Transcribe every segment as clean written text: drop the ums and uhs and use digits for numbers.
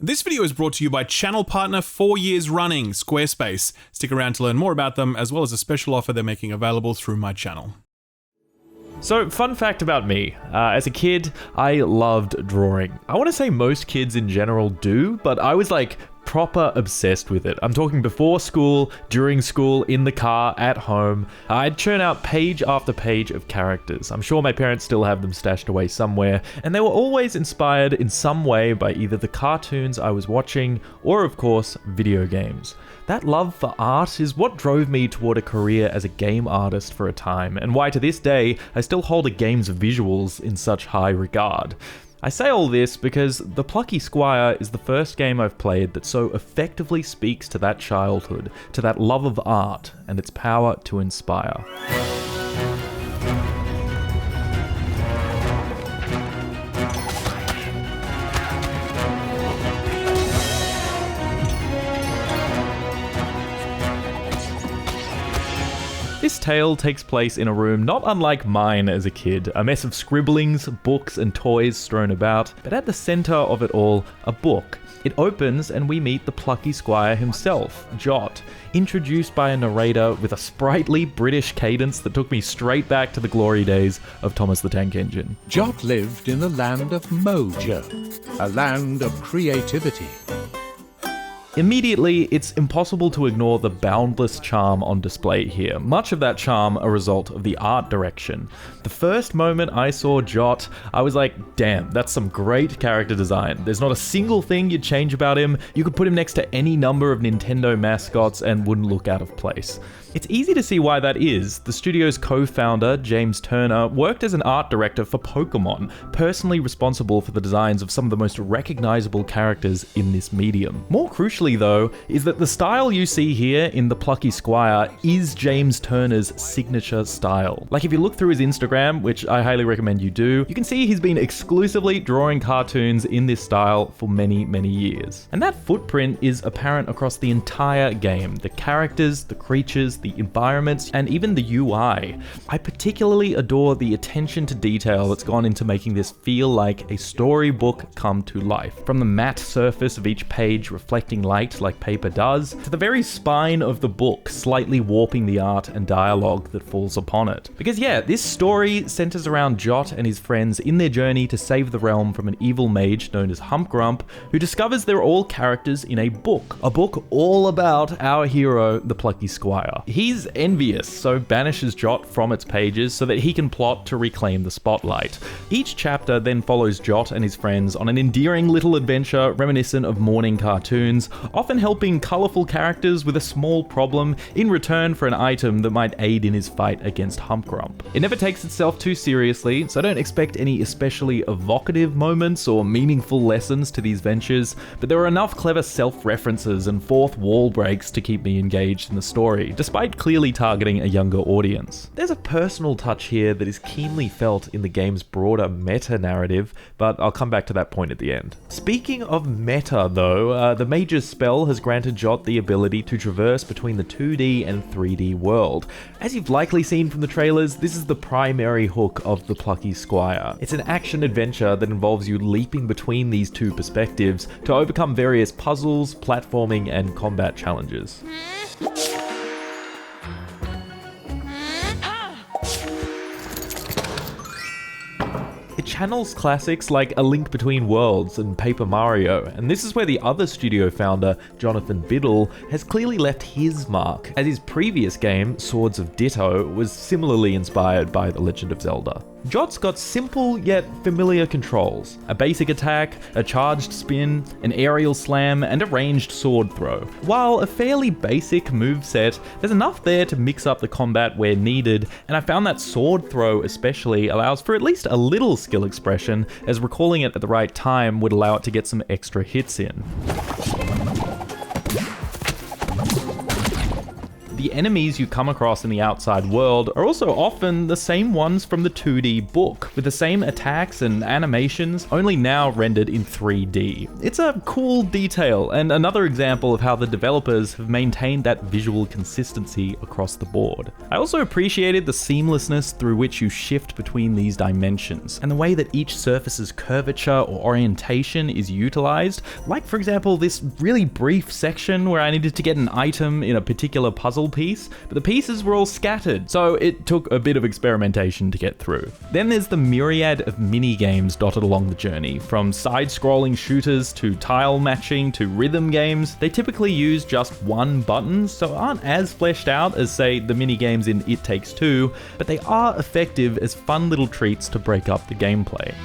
This video is brought to you by channel partner 4 years running, Squarespace. Stick around to learn more about them, as well as a special offer they're making available through my channel. So, fun fact about me. As a kid, I loved drawing. I want to say most kids in general do, but I was like proper obsessed with it. I'm talking before school, during school, in the car, at home. I'd churn out page after page of characters. I'm sure my parents still have them stashed away somewhere, and they were always inspired in some way by either the cartoons I was watching or, of course, video games. That love for art is what drove me toward a career as a game artist for a time, and why to this day I still hold a game's visuals in such high regard. I say all this because the Plucky Squire is the first game I've played that so effectively speaks to that childhood, to that love of art and its power to inspire. This tale takes place in a room not unlike mine as a kid, a mess of scribblings, books and toys strewn about, but at the centre of it all, a book. It opens and we meet the Plucky Squire himself, Jot, introduced by a narrator with a sprightly British cadence that took me straight back to the glory days of Thomas the Tank Engine. Jot lived in the land of Mojo, a land of creativity. Immediately, it's impossible to ignore the boundless charm on display here, much of that charm a result of the art direction. The first moment I saw Jot, I was like, damn, that's some great character design. There's not a single thing you'd change about him. You could put him next to any number of Nintendo mascots and wouldn't look out of place. It's easy to see why that is. The studio's co-founder, James Turner, worked as an art director for Pokemon, personally responsible for the designs of some of the most recognizable characters in this medium. More crucially though, is that the style you see here in the Plucky Squire is James Turner's signature style. Like if you look through his Instagram, which I highly recommend you do, you can see he's been exclusively drawing cartoons in this style for many, many years. And that footprint is apparent across the entire game. The characters, the creatures, the environments, and even the UI. I particularly adore the attention to detail that's gone into making this feel like a storybook come to life. From the matte surface of each page reflecting light like paper does, to the very spine of the book slightly warping the art and dialogue that falls upon it. Because yeah, this story centers around Jot and his friends in their journey to save the realm from an evil mage known as Humpgrump, who discovers they're all characters in a book all about our hero, the Plucky Squire. He's envious, so banishes Jot from its pages so that he can plot to reclaim the spotlight. Each chapter then follows Jot and his friends on an endearing little adventure reminiscent of morning cartoons, often helping colourful characters with a small problem in return for an item that might aid in his fight against Humpgrump. It never takes itself too seriously, so don't expect any especially evocative moments or meaningful lessons to these ventures, but there are enough clever self-references and fourth wall breaks to keep me engaged in the story, despite clearly targeting a younger audience. There's a personal touch here that is keenly felt in the game's broader meta-narrative, but I'll come back to that point at the end. Speaking of meta though, the Mage's spell has granted Jot the ability to traverse between the 2D and 3D world. As you've likely seen from the trailers, this is the primary hook of the Plucky Squire. It's an action-adventure that involves you leaping between these two perspectives to overcome various puzzles, platforming, and combat challenges. It channels classics like A Link Between Worlds and Paper Mario, and this is where the other studio founder, Jonathan Biddle, has clearly left his mark, as his previous game, Swords of Ditto, was similarly inspired by The Legend of Zelda. Jot's got simple yet familiar controls. A basic attack, a charged spin, an aerial slam, and a ranged sword throw. While a fairly basic moveset, there's enough there to mix up the combat where needed, and I found that sword throw especially allows for at least a little skill expression, as recalling it at the right time would allow it to get some extra hits in. The enemies you come across in the outside world are also often the same ones from the 2D book, with the same attacks and animations, only now rendered in 3D. It's a cool detail, and another example of how the developers have maintained that visual consistency across the board. I also appreciated the seamlessness through which you shift between these dimensions, and the way that each surface's curvature or orientation is utilized, like for example this really brief section where I needed to get an item in a particular puzzle piece, but the pieces were all scattered, so it took a bit of experimentation to get through. Then there's the myriad of mini-games dotted along the journey, from side-scrolling shooters to tile matching to rhythm games. They typically use just one button, so aren't as fleshed out as, say, the mini-games in It Takes Two, but they are effective as fun little treats to break up the gameplay.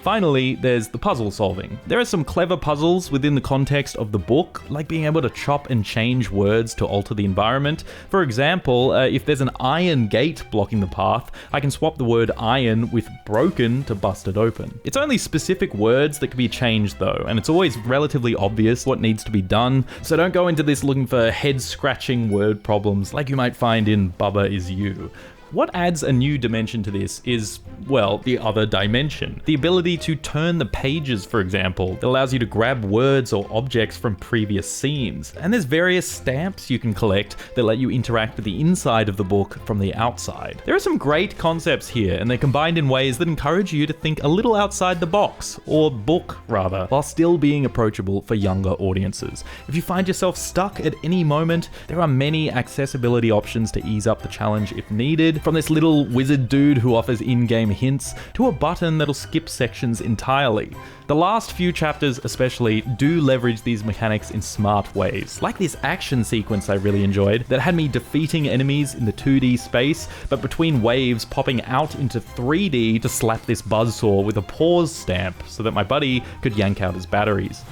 Finally, there's the puzzle solving. There are some clever puzzles within the context of the book, like being able to chop and change words to alter the environment. For example, if there's an iron gate blocking the path, I can swap the word iron with broken to bust it open. It's only specific words that can be changed though, and it's always relatively obvious what needs to be done, so don't go into this looking for head-scratching word problems like you might find in Bubba Is You. What adds a new dimension to this is, well, the other dimension. The ability to turn the pages, for example, that allows you to grab words or objects from previous scenes. And there's various stamps you can collect that let you interact with the inside of the book from the outside. There are some great concepts here, and they're combined in ways that encourage you to think a little outside the box, or book rather, while still being approachable for younger audiences. If you find yourself stuck at any moment, there are many accessibility options to ease up the challenge if needed. From this little wizard dude who offers in-game hints, to a button that'll skip sections entirely. The last few chapters especially do leverage these mechanics in smart ways, like this action sequence I really enjoyed that had me defeating enemies in the 2D space, but between waves popping out into 3D to slap this buzzsaw with a pause stamp so that my buddy could yank out his batteries.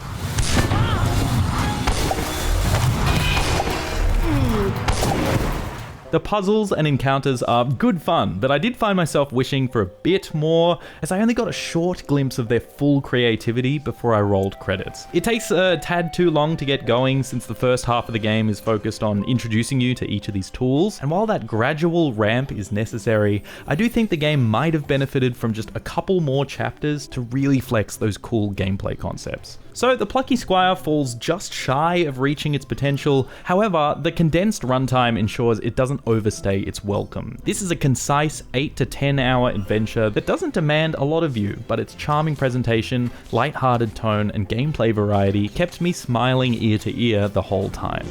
The puzzles and encounters are good fun, but I did find myself wishing for a bit more, as I only got a short glimpse of their full creativity before I rolled credits. It takes a tad too long to get going, since the first half of the game is focused on introducing you to each of these tools, and while that gradual ramp is necessary, I do think the game might have benefited from just a couple more chapters to really flex those cool gameplay concepts. So the Plucky Squire falls just shy of reaching its potential. However, the condensed runtime ensures it doesn't overstay its welcome. This is a concise 8 to 10 hour adventure that doesn't demand a lot of you, but its charming presentation, light-hearted tone, and gameplay variety kept me smiling ear to ear the whole time.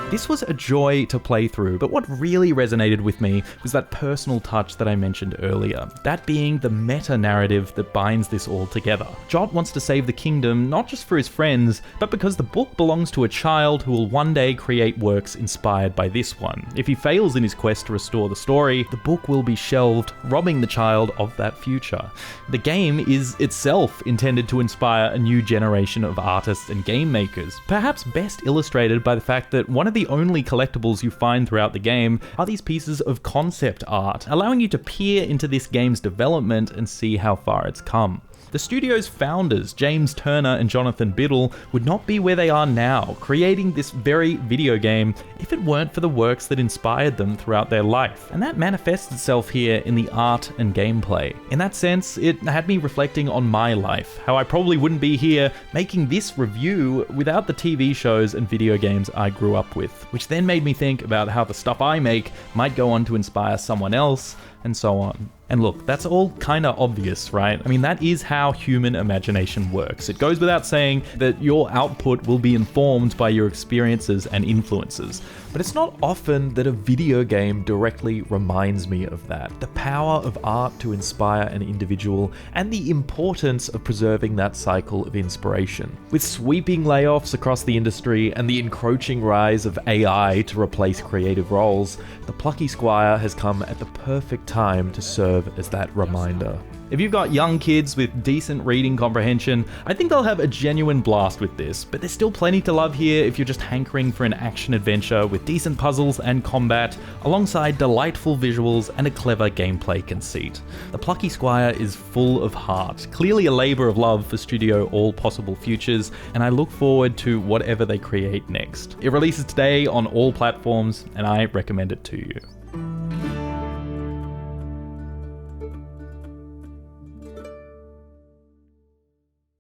This was a joy to play through, but what really resonated with me was that personal touch that I mentioned earlier, that being the meta-narrative that binds this all together. Jot wants to save the kingdom not just for his friends, but because the book belongs to a child who will one day create works inspired by this one. If he fails in his quest to restore the story, the book will be shelved, robbing the child of that future. The game is itself intended to inspire a new generation of artists and game makers, perhaps best illustrated by the fact that one of the only collectibles you find throughout the game are these pieces of concept art, allowing you to peer into this game's development and see how far it's come. The studio's founders, James Turner and Jonathan Biddle, would not be where they are now, creating this very video game, if it weren't for the works that inspired them throughout their life. And that manifests itself here in the art and gameplay. In that sense, it had me reflecting on my life, how I probably wouldn't be here making this review without the TV shows and video games I grew up with, which then made me think about how the stuff I make might go on to inspire someone else, and so on. And look, that's all kinda obvious, right? I mean, that is how human imagination works. It goes without saying that your output will be informed by your experiences and influences. But it's not often that a video game directly reminds me of that. The power of art to inspire an individual, and the importance of preserving that cycle of inspiration. With sweeping layoffs across the industry and the encroaching rise of AI to replace creative roles, the Plucky Squire has come at the perfect time to serve as that reminder. If you've got young kids with decent reading comprehension, I think they'll have a genuine blast with this, but there's still plenty to love here if you're just hankering for an action-adventure with decent puzzles and combat, alongside delightful visuals and a clever gameplay conceit. The Plucky Squire is full of heart, clearly a labour of love for Studio All Possible Futures, and I look forward to whatever they create next. It releases today on all platforms, and I recommend it to you.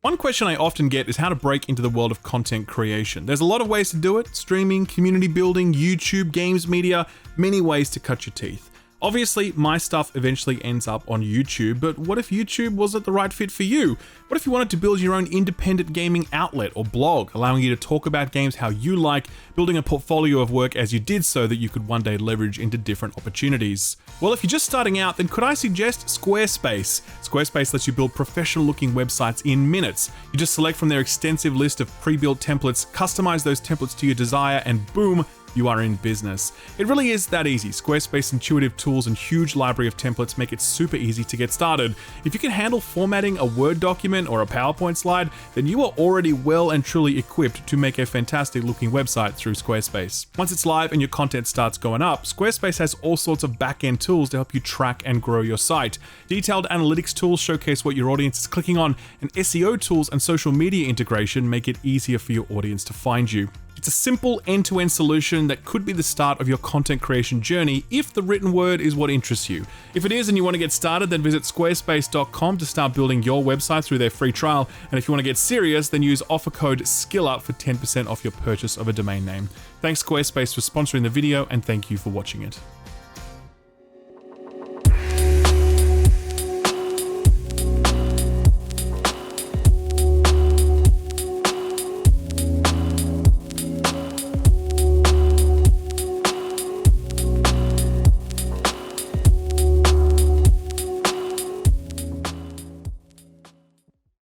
One question I often get is how to break into the world of content creation. There's a lot of ways to do it: streaming, community building, YouTube, games media, many ways to cut your teeth. Obviously, my stuff eventually ends up on YouTube, but what if YouTube wasn't the right fit for you? What if you wanted to build your own independent gaming outlet or blog, allowing you to talk about games how you like, building a portfolio of work as you did so that you could one day leverage into different opportunities? Well, if you're just starting out, then could I suggest Squarespace? Squarespace lets you build professional-looking websites in minutes. You just select from their extensive list of pre-built templates, customize those templates to your desire, and boom, you are in business. It really is that easy. Squarespace's intuitive tools and huge library of templates make it super easy to get started. If you can handle formatting a Word document or a PowerPoint slide, then you are already well and truly equipped to make a fantastic looking website through Squarespace. Once it's live and your content starts going up, Squarespace has all sorts of back-end tools to help you track and grow your site. Detailed analytics tools showcase what your audience is clicking on, and SEO tools and social media integration make it easier for your audience to find you. It's a simple end-to-end solution that could be the start of your content creation journey if the written word is what interests you. If it is and you want to get started, then visit squarespace.com to start building your website through their free trial. And if you want to get serious, then use offer code SKILLUP for 10% off your purchase of a domain name. Thanks Squarespace for sponsoring the video, and thank you for watching it.